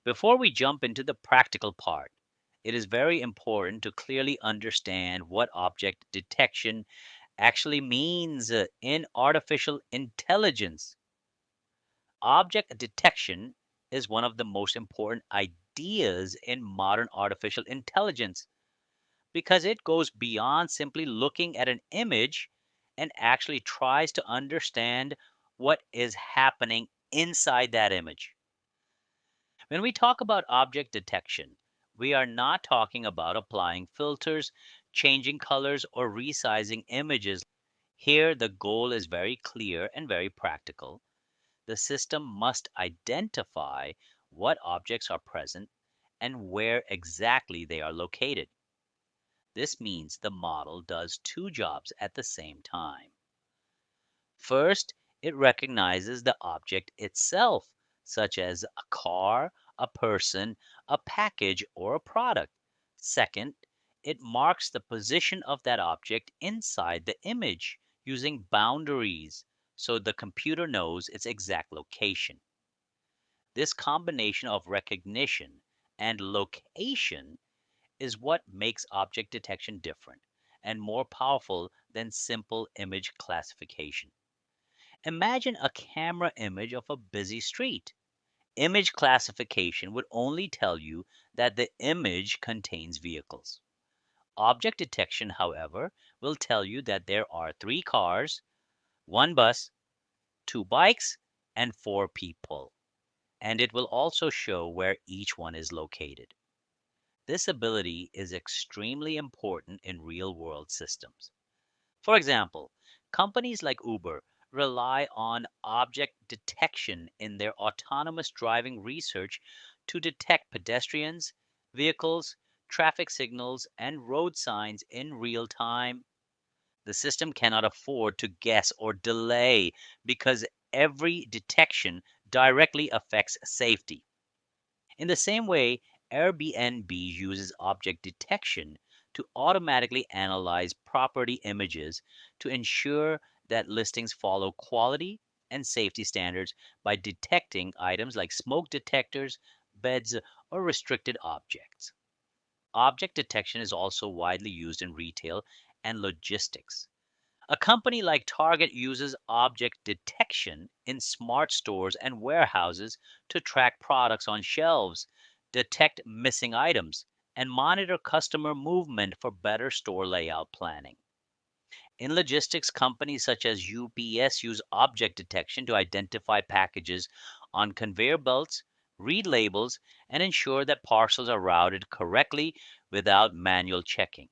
Before we jump into the practical part, it is very important to clearly understand what object detection actually means in artificial intelligence. Object detection is one of the most important ideas in modern artificial intelligence because it goes beyond simply looking at an image and actually tries to understand what is happening inside that image. When we talk about object detection, we are not talking about applying filters, changing colors, or resizing images. Here, the goal is very clear and very practical. The system must identify what objects are present and where exactly they are located. This means the model does two jobs at the same time. First, it recognizes the object itself, such as a car, a person, a package, or a product. Second, it marks the position of that object inside the image using boundaries so the computer knows its exact location. This combination of recognition and location is what makes object detection different and more powerful than simple image classification. Imagine a camera image of a busy street. Image classification would only tell you that the image contains vehicles. Object detection, however, will tell you that there are three cars, one bus, two bikes, and four people. And it will also show where each one is located. This ability is extremely important in real world systems. For example, companies like Uber rely on object detection in their autonomous driving research to detect pedestrians, vehicles, traffic signals, and road signs in real time. The system cannot afford to guess or delay because every detection directly affects safety. In the same way, Airbnb uses object detection to automatically analyze property images to ensure that listings follow quality and safety standards by detecting items like smoke detectors, beds, or restricted objects. Object detection is also widely used in retail and logistics. A company like Target uses object detection in smart stores and warehouses to track products on shelves, detect missing items, and monitor customer movement for better store layout planning. In logistics, companies such as UPS use object detection to identify packages on conveyor belts, read labels, and ensure that parcels are routed correctly without manual checking.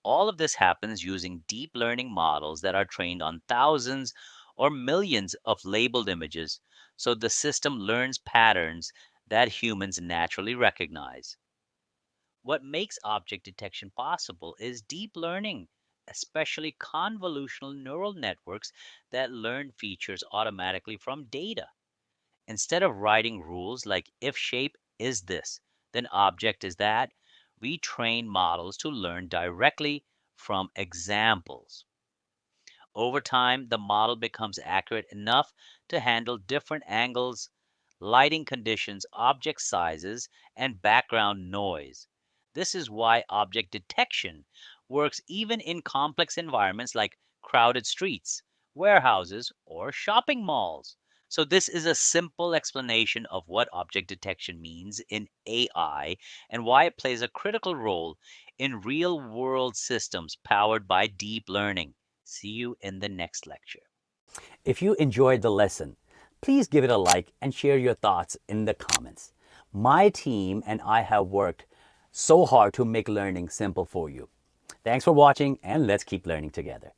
All of this happens using deep learning models that are trained on thousands or millions of labeled images, so the system learns patterns that humans naturally recognize. What makes object detection possible is deep learning, especially convolutional neural networks that learn features automatically from data. Instead of writing rules like if shape is this, then object is that, we train models to learn directly from examples. Over time, the model becomes accurate enough to handle different angles, lighting conditions, object sizes, and background noise. This is why object detection works even in complex environments like crowded streets, warehouses, or shopping malls. So, this is a simple explanation of what object detection means in AI and why it plays a critical role in real world systems powered by deep learning. See you in the next lecture. If you enjoyed the lesson, please give it a like and share your thoughts in the comments. My team and I have worked so hard to make learning simple for you. Thanks for watching, and let's keep learning together.